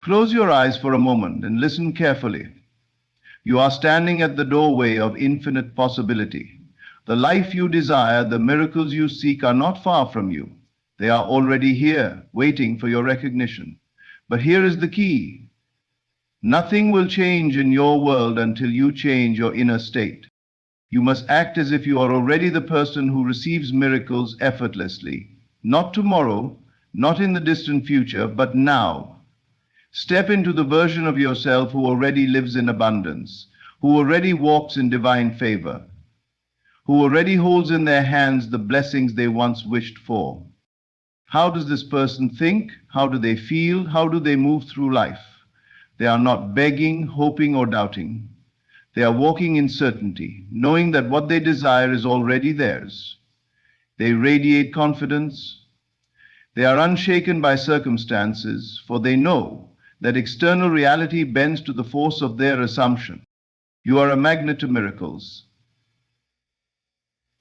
Close your eyes for a moment and listen carefully. You are standing at the doorway of infinite possibility. The life you desire, the miracles you seek are not far from you. They are already here, waiting for your recognition. But here is the key. Nothing will change in your world until you change your inner state. You must act as if you are already the person who receives miracles effortlessly. Not tomorrow, not in the distant future, but now. Step into the version of yourself who already lives in abundance, who already walks in divine favor, who already holds in their hands the blessings they once wished for. How does this person think? How do they feel? How do they move through life? They are not begging, hoping, or doubting. They are walking in certainty, knowing that what they desire is already theirs. They radiate confidence. They are unshaken by circumstances, for they know that external reality bends to the force of their assumption. You are a magnet to miracles.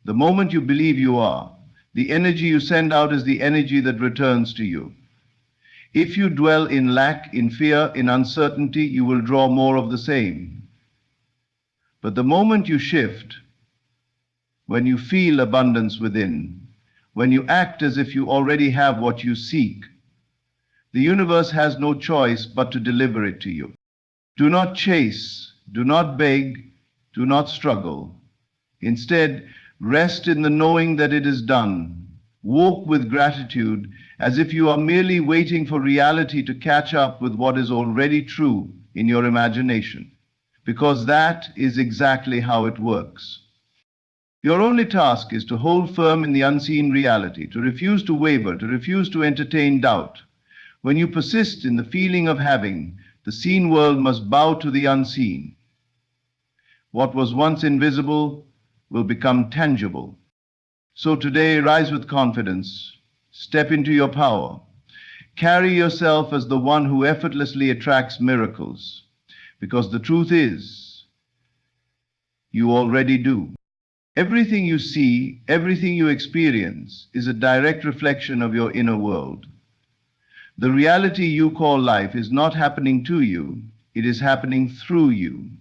The moment you believe you are, the energy you send out is the energy that returns to you. If you dwell in lack, in fear, in uncertainty, you will draw more of the same. But the moment you shift, when you feel abundance within, when you act as if you already have what you seek, the universe has no choice but to deliver it to you. Do not chase, do not beg, do not struggle. Instead, rest in the knowing that it is done. Walk with gratitude as if you are merely waiting for reality to catch up with what is already true in your imagination, because that is exactly how it works. Your only task is to hold firm in the unseen reality, to refuse to waver, to refuse to entertain doubt. When you persist in the feeling of having, the seen world must bow to the unseen. What was once invisible will become tangible. So today, rise with confidence. Step into your power. Carry yourself as the one who effortlessly attracts miracles. Because the truth is, you already do. Everything you see, everything you experience is a direct reflection of your inner world. The reality you call life is not happening to you, it is happening through you.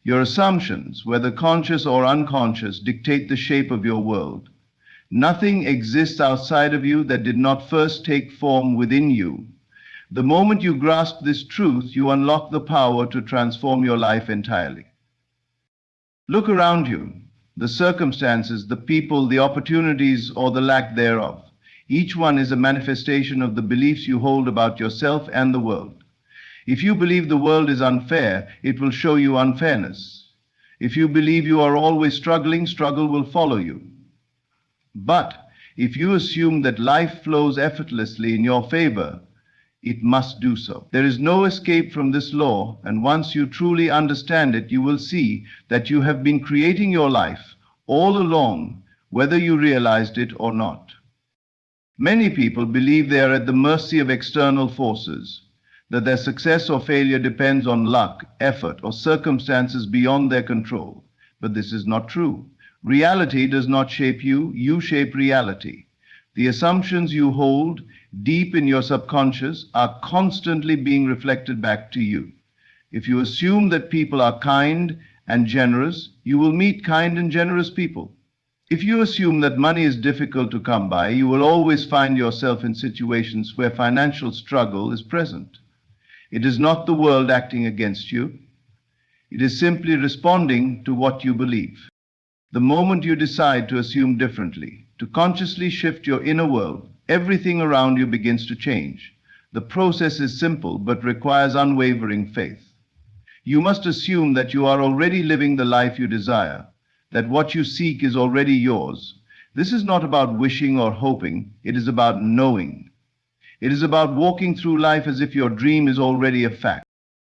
Your assumptions, whether conscious or unconscious, dictate the shape of your world. Nothing exists outside of you that did not first take form within you. The moment you grasp this truth, you unlock the power to transform your life entirely. Look around you, the circumstances, the people, the opportunities, or the lack thereof. Each one is a manifestation of the beliefs you hold about yourself and the world. If you believe the world is unfair, it will show you unfairness. If you believe you are always struggling, struggle will follow you. But if you assume that life flows effortlessly in your favor, it must do so. There is no escape from this law, and once you truly understand it, you will see that you have been creating your life all along, whether you realized it or not. Many people believe they are at the mercy of external forces, that their success or failure depends on luck, effort, or circumstances beyond their control. But this is not true. Reality does not shape you, you shape reality. The assumptions you hold deep in your subconscious are constantly being reflected back to you. If you assume that people are kind and generous, you will meet kind and generous people. If you assume that money is difficult to come by, you will always find yourself in situations where financial struggle is present. It is not the world acting against you. It is simply responding to what you believe. The moment you decide to assume differently, to consciously shift your inner world, everything around you begins to change. The process is simple but requires unwavering faith. You must assume that you are already living the life you desire, that what you seek is already yours. This is not about wishing or hoping, it is about knowing. It is about walking through life as if your dream is already a fact.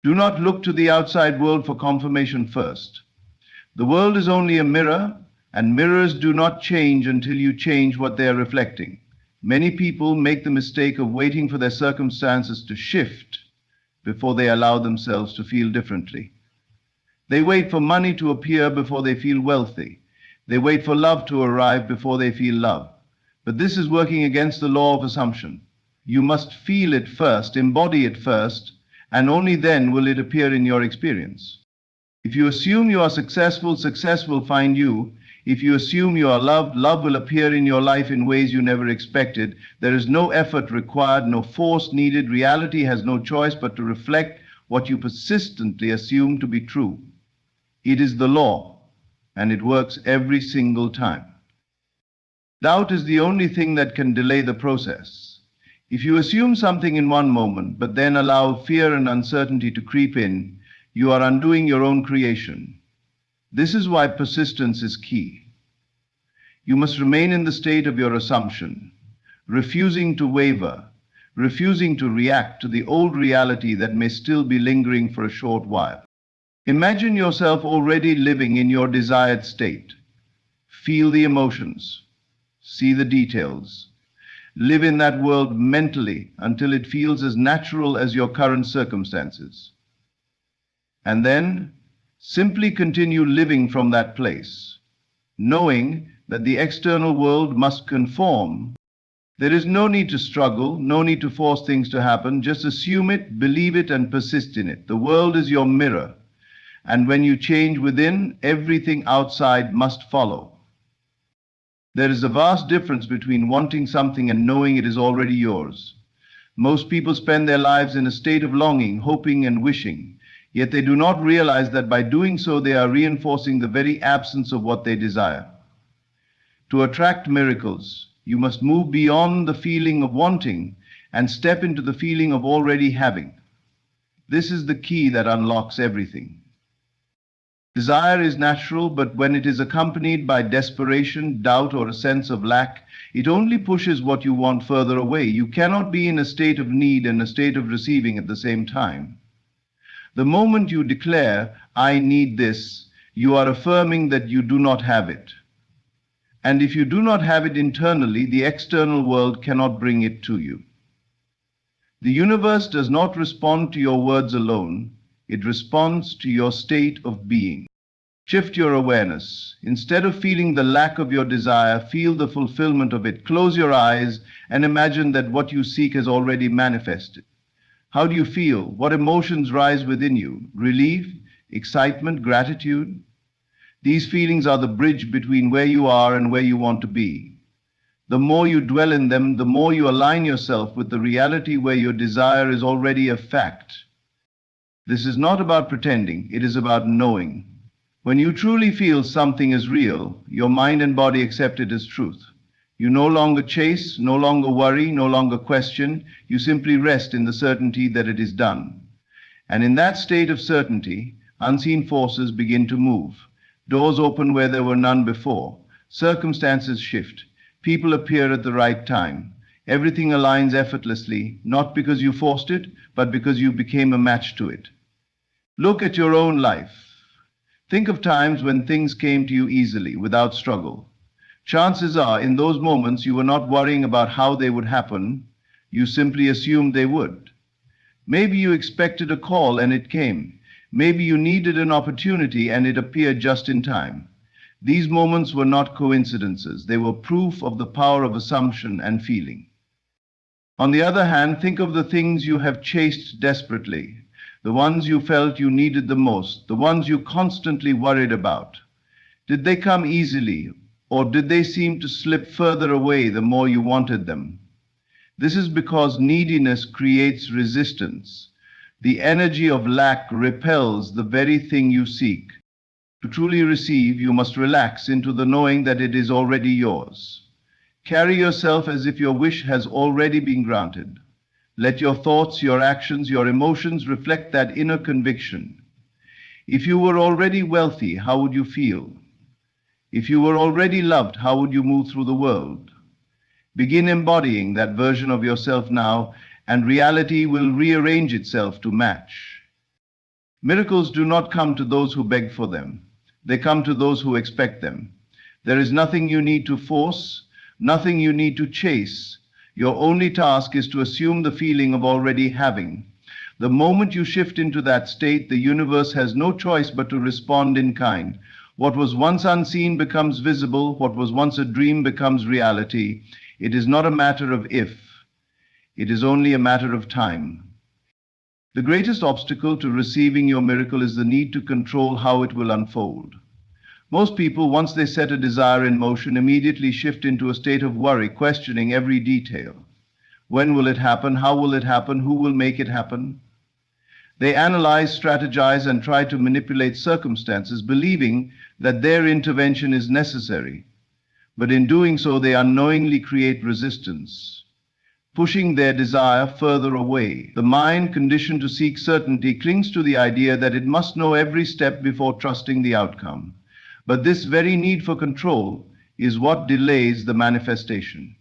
Do not look to the outside world for confirmation first. The world is only a mirror, and mirrors do not change until you change what they are reflecting. Many people make the mistake of waiting for their circumstances to shift before they allow themselves to feel differently. They wait for money to appear before they feel wealthy. They wait for love to arrive before they feel love. But this is working against the law of assumption. You must feel it first, embody it first, and only then will it appear in your experience. If you assume you are successful, success will find you. If you assume you are loved, love will appear in your life in ways you never expected. There is no effort required, no force needed. Reality has no choice but to reflect what you persistently assume to be true. It is the law, and it works every single time. Doubt is the only thing that can delay the process. If you assume something in one moment, but then allow fear and uncertainty to creep in, you are undoing your own creation. This is why persistence is key. You must remain in the state of your assumption, refusing to waver, refusing to react to the old reality that may still be lingering for a short while. Imagine yourself already living in your desired state. Feel the emotions, see the details. Live in that world mentally until it feels as natural as your current circumstances. And then, simply continue living from that place, knowing that the external world must conform. There is no need to struggle, no need to force things to happen. Just assume it, believe it, and persist in it. The world is your mirror, and when you change within, everything outside must follow. There is a vast difference between wanting something and knowing it is already yours. Most people spend their lives in a state of longing, hoping, and wishing. Yet they do not realize that by doing so, they are reinforcing the very absence of what they desire. To attract miracles, you must move beyond the feeling of wanting and step into the feeling of already having. This is the key that unlocks everything. Desire is natural, but when it is accompanied by desperation, doubt, or a sense of lack, it only pushes what you want further away. You cannot be in a state of need and a state of receiving at the same time. The moment you declare, "I need this," you are affirming that you do not have it. And if you do not have it internally, the external world cannot bring it to you. The universe does not respond to your words alone. It responds to your state of being. Shift your awareness. Instead of feeling the lack of your desire, feel the fulfillment of it. Close your eyes and imagine that what you seek has already manifested. How do you feel? What emotions rise within you? Relief, excitement, gratitude? These feelings are the bridge between where you are and where you want to be. The more you dwell in them, the more you align yourself with the reality where your desire is already a fact. This is not about pretending, it is about knowing. When you truly feel something is real, your mind and body accept it as truth. You no longer chase, no longer worry, no longer question. You simply rest in the certainty that it is done. And in that state of certainty, unseen forces begin to move. Doors open where there were none before. Circumstances shift. People appear at the right time. Everything aligns effortlessly, not because you forced it, but because you became a match to it. Look at your own life. Think of times when things came to you easily, without struggle. Chances are, in those moments, you were not worrying about how they would happen. You simply assumed they would. Maybe you expected a call and it came. Maybe you needed an opportunity and it appeared just in time. These moments were not coincidences. They were proof of the power of assumption and feeling. On the other hand, think of the things you have chased desperately, the ones you felt you needed the most, the ones you constantly worried about. Did they come easily? Or did they seem to slip further away the more you wanted them? This is because neediness creates resistance. The energy of lack repels the very thing you seek. To truly receive, you must relax into the knowing that it is already yours. Carry yourself as if your wish has already been granted. Let your thoughts, your actions, your emotions reflect that inner conviction. If you were already wealthy, how would you feel? If you were already loved, how would you move through the world? Begin embodying that version of yourself now, and reality will rearrange itself to match. Miracles do not come to those who beg for them. They come to those who expect them. There is nothing you need to force, nothing you need to chase. Your only task is to assume the feeling of already having. The moment you shift into that state, the universe has no choice but to respond in kind. What was once unseen becomes visible. What was once a dream becomes reality. It is not a matter of if. It is only a matter of time. The greatest obstacle to receiving your miracle is the need to control how it will unfold. Most people, once they set a desire in motion, immediately shift into a state of worry, questioning every detail. When will it happen? How will it happen? Who will make it happen? They analyze, strategize, and try to manipulate circumstances, believing that their intervention is necessary. But in doing so, they unknowingly create resistance, pushing their desire further away. The mind, conditioned to seek certainty, clings to the idea that it must know every step before trusting the outcome. But this very need for control is what delays the manifestation.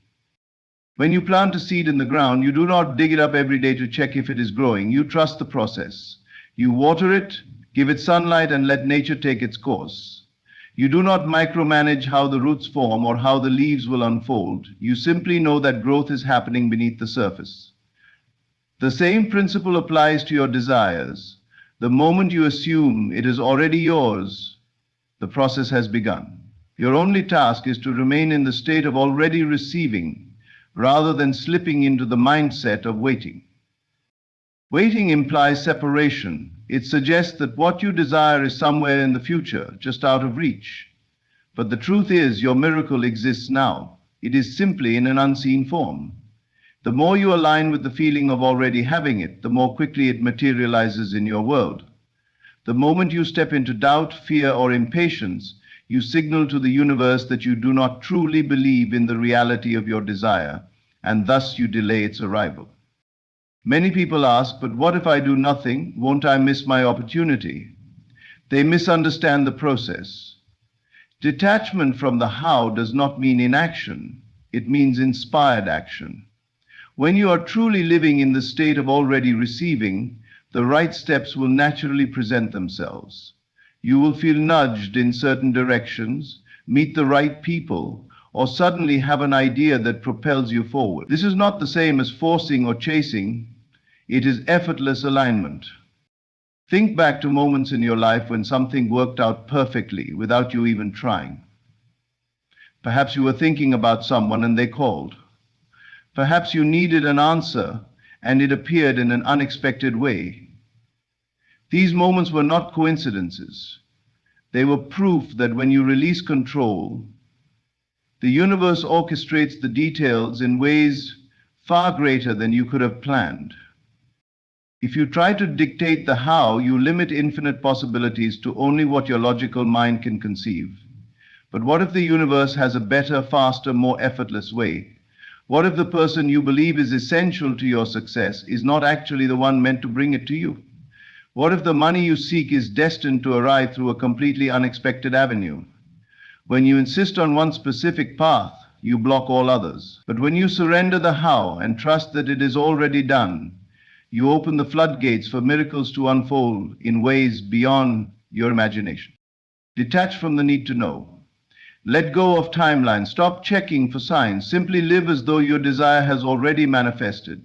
When you plant a seed in the ground, you do not dig it up every day to check if it is growing. You trust the process. You water it, give it sunlight, and let nature take its course. You do not micromanage how the roots form or how the leaves will unfold. You simply know that growth is happening beneath the surface. The same principle applies to your desires. The moment you assume it is already yours, the process has begun. Your only task is to remain in the state of already receiving, rather than slipping into the mindset of waiting. Waiting implies separation. It suggests that what you desire is somewhere in the future, just out of reach. But the truth is, your miracle exists now. It is simply in an unseen form. The more you align with the feeling of already having it, the more quickly it materializes in your world. The moment you step into doubt, fear, or impatience, you signal to the universe that you do not truly believe in the reality of your desire, and thus you delay its arrival. Many people ask, but what if I do nothing? Won't I miss my opportunity? They misunderstand the process. Detachment from the how does not mean inaction. It means inspired action. When you are truly living in the state of already receiving, the right steps will naturally present themselves. You will feel nudged in certain directions, meet the right people, or suddenly have an idea that propels you forward. This is not the same as forcing or chasing. It is effortless alignment. Think back to moments in your life when something worked out perfectly without you even trying. Perhaps you were thinking about someone and they called. Perhaps you needed an answer and it appeared in an unexpected way. These moments were not coincidences. They were proof that when you release control, the universe orchestrates the details in ways far greater than you could have planned. If you try to dictate the how, you limit infinite possibilities to only what your logical mind can conceive. But what if the universe has a better, faster, more effortless way? What if the person you believe is essential to your success is not actually the one meant to bring it to you? What if the money you seek is destined to arrive through a completely unexpected avenue? When you insist on one specific path, you block all others. But when you surrender the how and trust that it is already done, you open the floodgates for miracles to unfold in ways beyond your imagination. Detach from the need to know. Let go of timelines. Stop checking for signs. Simply live as though your desire has already manifested.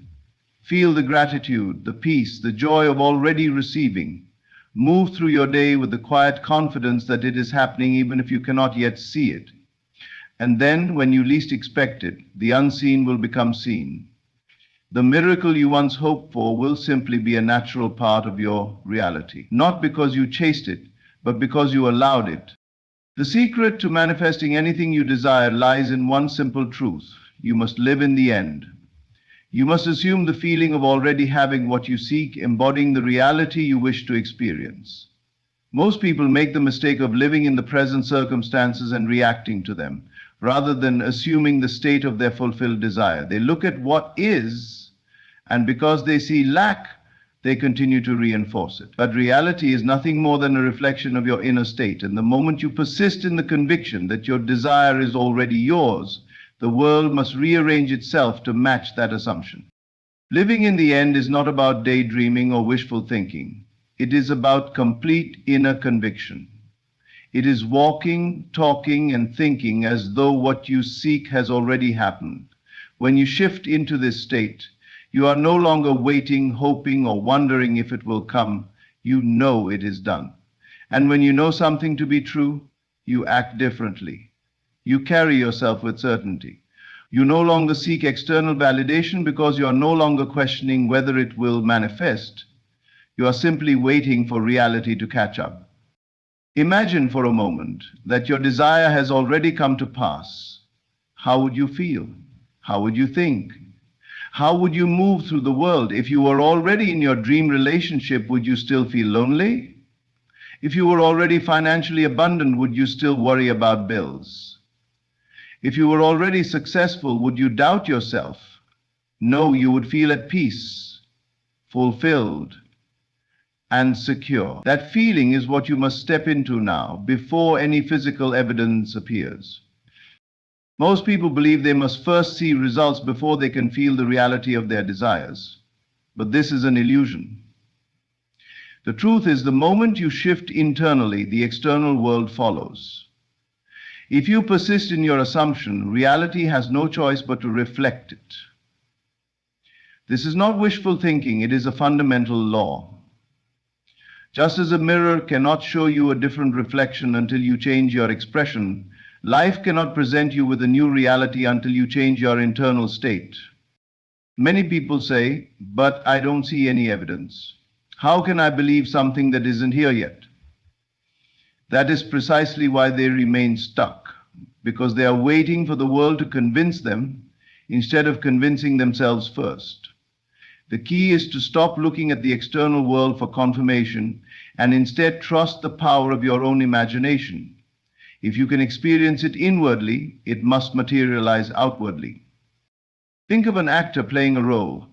Feel the gratitude, the peace, the joy of already receiving. Move through your day with the quiet confidence that it is happening even if you cannot yet see it. And then, when you least expect it, the unseen will become seen. The miracle you once hoped for will simply be a natural part of your reality, not because you chased it, but because you allowed it. The secret to manifesting anything you desire lies in one simple truth. You must live in the end. You must assume the feeling of already having what you seek, embodying the reality you wish to experience. Most people make the mistake of living in the present circumstances and reacting to them, rather than assuming the state of their fulfilled desire. They look at what is, and because they see lack, they continue to reinforce it. But reality is nothing more than a reflection of your inner state, and the moment you persist in the conviction that your desire is already yours, the world must rearrange itself to match that assumption. Living in the end is not about daydreaming or wishful thinking. It is about complete inner conviction. It is walking, talking, and thinking as though what you seek has already happened. When you shift into this state, you are no longer waiting, hoping, or wondering if it will come. You know it is done. And when you know something to be true, you act differently. You carry yourself with certainty. You no longer seek external validation because you are no longer questioning whether it will manifest. You are simply waiting for reality to catch up. Imagine for a moment that your desire has already come to pass. How would you feel? How would you think? How would you move through the world? If you were already in your dream relationship, would you still feel lonely? If you were already financially abundant, would you still worry about bills? If you were already successful, would you doubt yourself? No, you would feel at peace, fulfilled, and secure. That feeling is what you must step into now, before any physical evidence appears. Most people believe they must first see results before they can feel the reality of their desires. But this is an illusion. The truth is, the moment you shift internally, the external world follows. If you persist in your assumption, reality has no choice but to reflect it. This is not wishful thinking, it is a fundamental law. Just as a mirror cannot show you a different reflection until you change your expression, life cannot present you with a new reality until you change your internal state. Many people say, "But I don't see any evidence. How can I believe something that isn't here yet?" That is precisely why they remain stuck, because they are waiting for the world to convince them instead of convincing themselves first. The key is to stop looking at the external world for confirmation and instead trust the power of your own imagination. If you can experience it inwardly, it must materialize outwardly. Think of an actor playing a role.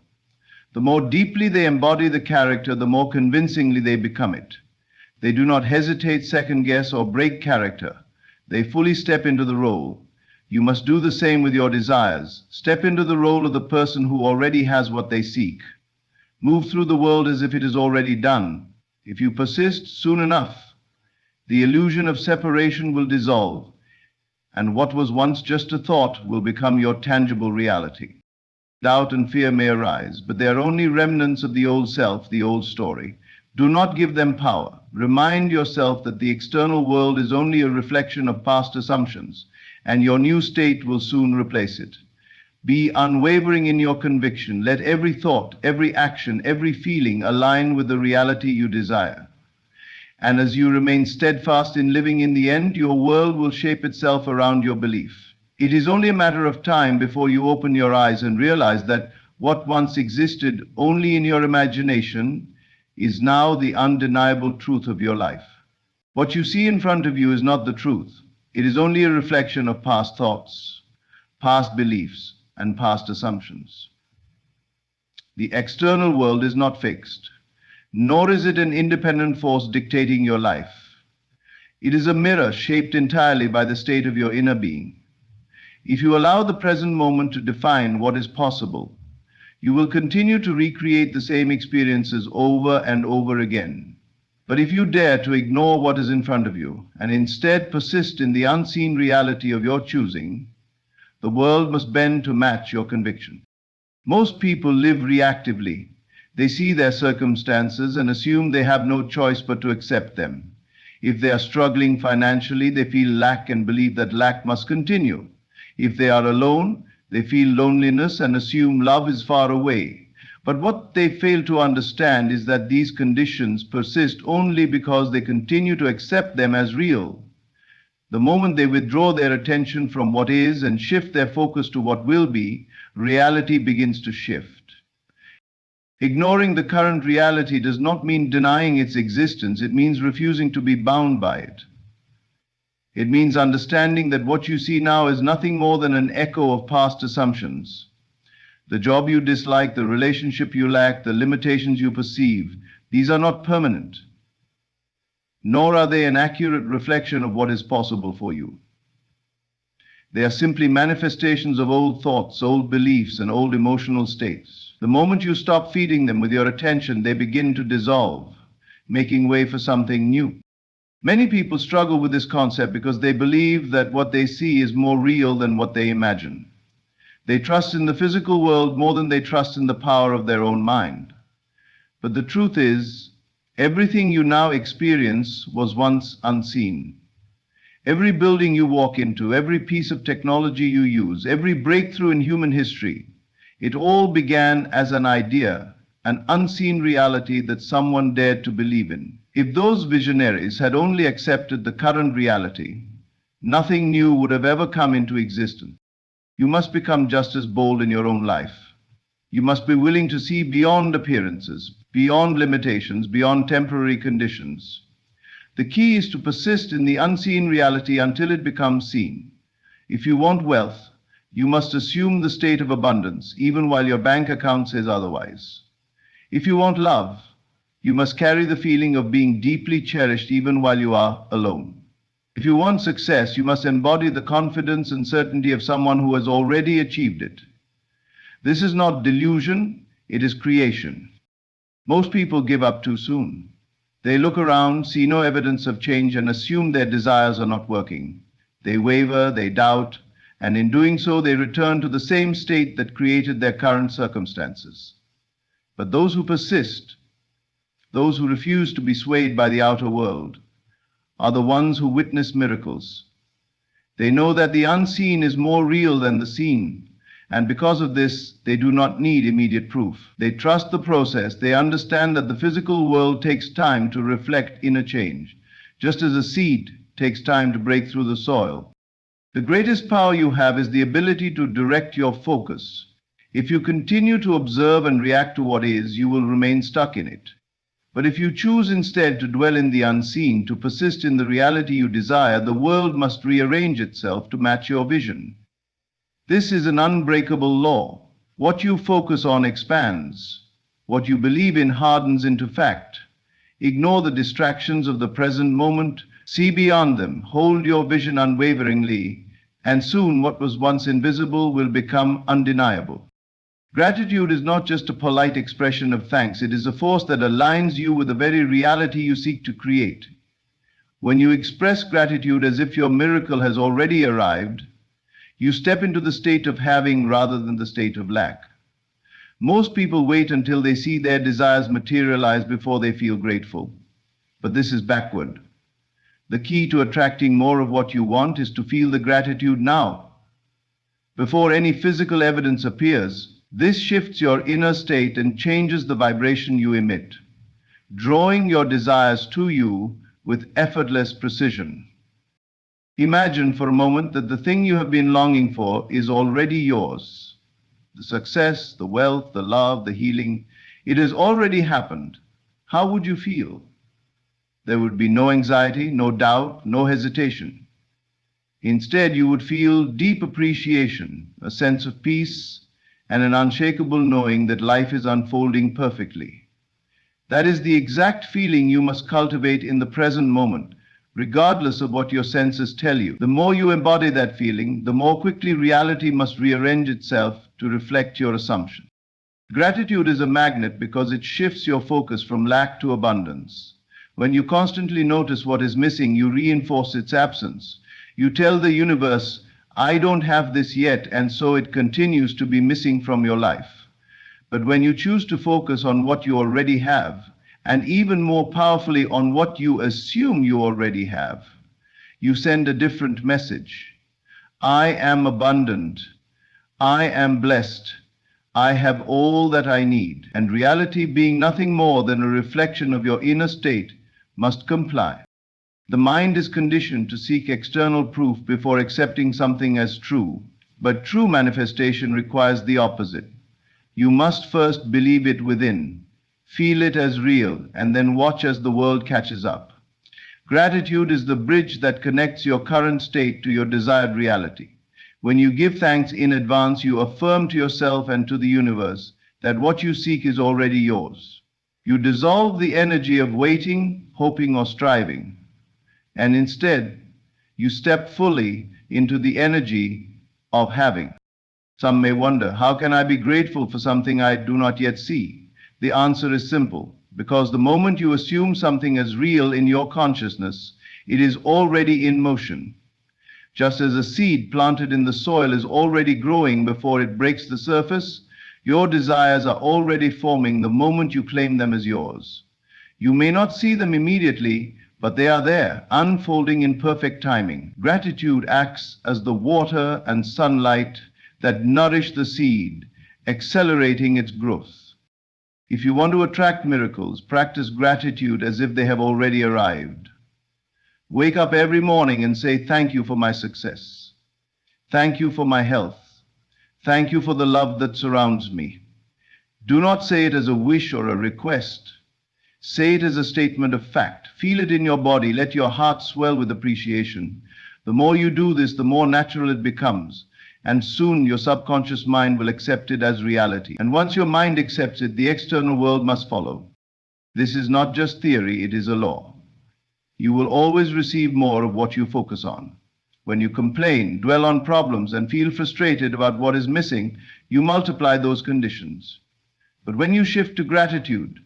The more deeply they embody the character, the more convincingly they become it. They do not hesitate, second guess, or break character. They fully step into the role. You must do the same with your desires. Step into the role of the person who already has what they seek. Move through the world as if it is already done. If you persist, soon enough, the illusion of separation will dissolve, and what was once just a thought will become your tangible reality. Doubt and fear may arise, but they are only remnants of the old self, the old story. Do not give them power. Remind yourself that the external world is only a reflection of past assumptions, and your new state will soon replace it. Be unwavering in your conviction. Let every thought, every action, every feeling align with the reality you desire. And as you remain steadfast in living, in the end, your world will shape itself around your belief. It is only a matter of time before you open your eyes and realize that what once existed only in your imagination is now the undeniable truth of your life. What you see in front of you is not the truth. It is only a reflection of past thoughts, past beliefs, and past assumptions. The external world is not fixed, nor is it an independent force dictating your life. It is a mirror shaped entirely by the state of your inner being. If you allow the present moment to define what is possible, you will continue to recreate the same experiences over and over again. But if you dare to ignore what is in front of you and instead persist in the unseen reality of your choosing, the world must bend to match your conviction. Most people live reactively. They see their circumstances and assume they have no choice but to accept them. If they are struggling financially, they feel lack and believe that lack must continue. If they are alone, they feel loneliness and assume love is far away. But what they fail to understand is that these conditions persist only because they continue to accept them as real. The moment they withdraw their attention from what is and shift their focus to what will be, reality begins to shift. Ignoring the current reality does not mean denying its existence. It means refusing to be bound by it. It means understanding that what you see now is nothing more than an echo of past assumptions. The job you dislike, the relationship you lack, the limitations you perceive, these are not permanent, nor are they an accurate reflection of what is possible for you. They are simply manifestations of old thoughts, old beliefs, and old emotional states. The moment you stop feeding them with your attention, they begin to dissolve, making way for something new. Many people struggle with this concept because they believe that what they see is more real than what they imagine. They trust in the physical world more than they trust in the power of their own mind. But the truth is, everything you now experience was once unseen. Every building you walk into, every piece of technology you use, every breakthrough in human history, it all began as an idea, an unseen reality that someone dared to believe in. If those visionaries had only accepted the current reality, nothing new would have ever come into existence. You must become just as bold in your own life. You must be willing to see beyond appearances, beyond limitations, beyond temporary conditions. The key is to persist in the unseen reality until it becomes seen. If you want wealth, you must assume the state of abundance, even while your bank account says otherwise. If you want love, you must carry the feeling of being deeply cherished even while you are alone. If you want success, you must embody the confidence and certainty of someone who has already achieved it. This is not delusion, it is creation. Most people give up too soon. They look around, see no evidence of change, and assume their desires are not working. They waver, they doubt, and in doing so, they return to the same state that created their current circumstances. But those who persist, those who refuse to be swayed by the outer world, are the ones who witness miracles. They know that the unseen is more real than the seen, and because of this, they do not need immediate proof. They trust the process. They understand that the physical world takes time to reflect inner change, just as a seed takes time to break through the soil. The greatest power you have is the ability to direct your focus. If you continue to observe and react to what is, you will remain stuck in it. But if you choose instead to dwell in the unseen, to persist in the reality you desire, the world must rearrange itself to match your vision. This is an unbreakable law. What you focus on expands. What you believe in hardens into fact. Ignore the distractions of the present moment. See beyond them. Hold your vision unwaveringly, and soon what was once invisible will become undeniable. Gratitude is not just a polite expression of thanks. It is a force that aligns you with the very reality you seek to create. When you express gratitude as if your miracle has already arrived, you step into the state of having rather than the state of lack. Most people wait until they see their desires materialize before they feel grateful. But this is backward. The key to attracting more of what you want is to feel the gratitude now. Before any physical evidence appears, this shifts your inner state and changes the vibration you emit, drawing your desires to you with effortless precision. Imagine for a moment that the thing you have been longing for is already yours. The success, the wealth, the love, the healing, it has already happened. How would you feel? There would be no anxiety, no doubt, no hesitation. Instead, you would feel deep appreciation, a sense of peace, and an unshakable knowing that life is unfolding perfectly. That is the exact feeling you must cultivate in the present moment, regardless of what your senses tell you. The more you embody that feeling, the more quickly reality must rearrange itself to reflect your assumption. Gratitude is a magnet because it shifts your focus from lack to abundance. When you constantly notice what is missing, you reinforce its absence. You tell the universe, I don't have this yet, and so it continues to be missing from your life. But when you choose to focus on what you already have, and even more powerfully on what you assume you already have, you send a different message. I am abundant. I am blessed. I have all that I need. And reality, being nothing more than a reflection of your inner state, must comply. The mind is conditioned to seek external proof before accepting something as true. But true manifestation requires the opposite. You must first believe it within, feel it as real, and then watch as the world catches up. Gratitude is the bridge that connects your current state to your desired reality. When you give thanks in advance, you affirm to yourself and to the universe that what you seek is already yours. You dissolve the energy of waiting, hoping, or striving, and instead, you step fully into the energy of having. Some may wonder, how can I be grateful for something I do not yet see? The answer is simple. Because the moment you assume something as real in your consciousness, it is already in motion. Just as a seed planted in the soil is already growing before it breaks the surface, your desires are already forming the moment you claim them as yours. You may not see them immediately, but they are there, unfolding in perfect timing. Gratitude acts as the water and sunlight that nourish the seed, accelerating its growth. If you want to attract miracles, practice gratitude as if they have already arrived. Wake up every morning and say, "Thank you for my success. Thank you for my health. Thank you for the love that surrounds me." Do not say it as a wish or a request. Say it as a statement of fact. Feel it in your body. Let your heart swell with appreciation. The more you do this, the more natural it becomes. And soon your subconscious mind will accept it as reality. And once your mind accepts it, the external world must follow. This is not just theory, it is a law. You will always receive more of what you focus on. When you complain, dwell on problems, and feel frustrated about what is missing, you multiply those conditions. But when you shift to gratitude,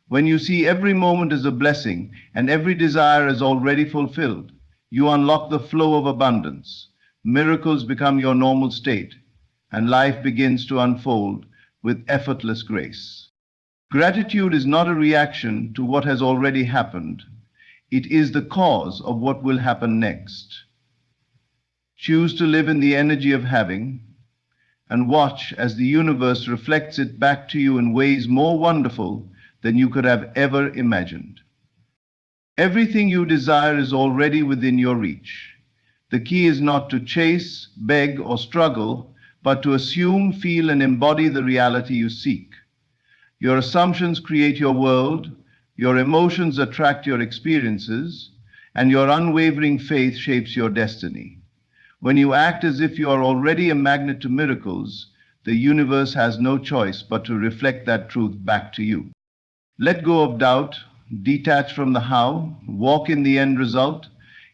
when you see every moment as a blessing and every desire is already fulfilled, you unlock the flow of abundance. Miracles become your normal state, and life begins to unfold with effortless grace. Gratitude is not a reaction to what has already happened. It is the cause of what will happen next. Choose to live in the energy of having, and watch as the universe reflects it back to you in ways more wonderful than you could have ever imagined. Everything you desire is already within your reach. The key is not to chase, beg, or struggle, but to assume, feel, and embody the reality you seek. Your assumptions create your world, your emotions attract your experiences, and your unwavering faith shapes your destiny. When you act as if you are already a magnet to miracles, the universe has no choice but to reflect that truth back to you. Let go of doubt, detach from the how, walk in the end result,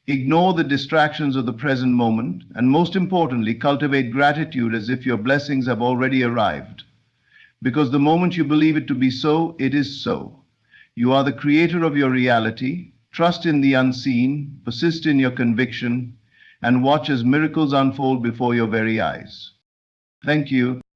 ignore the distractions of the present moment, and most importantly, cultivate gratitude as if your blessings have already arrived. Because the moment you believe it to be so, it is so. You are the creator of your reality. Trust in the unseen, persist in your conviction, and watch as miracles unfold before your very eyes. Thank you.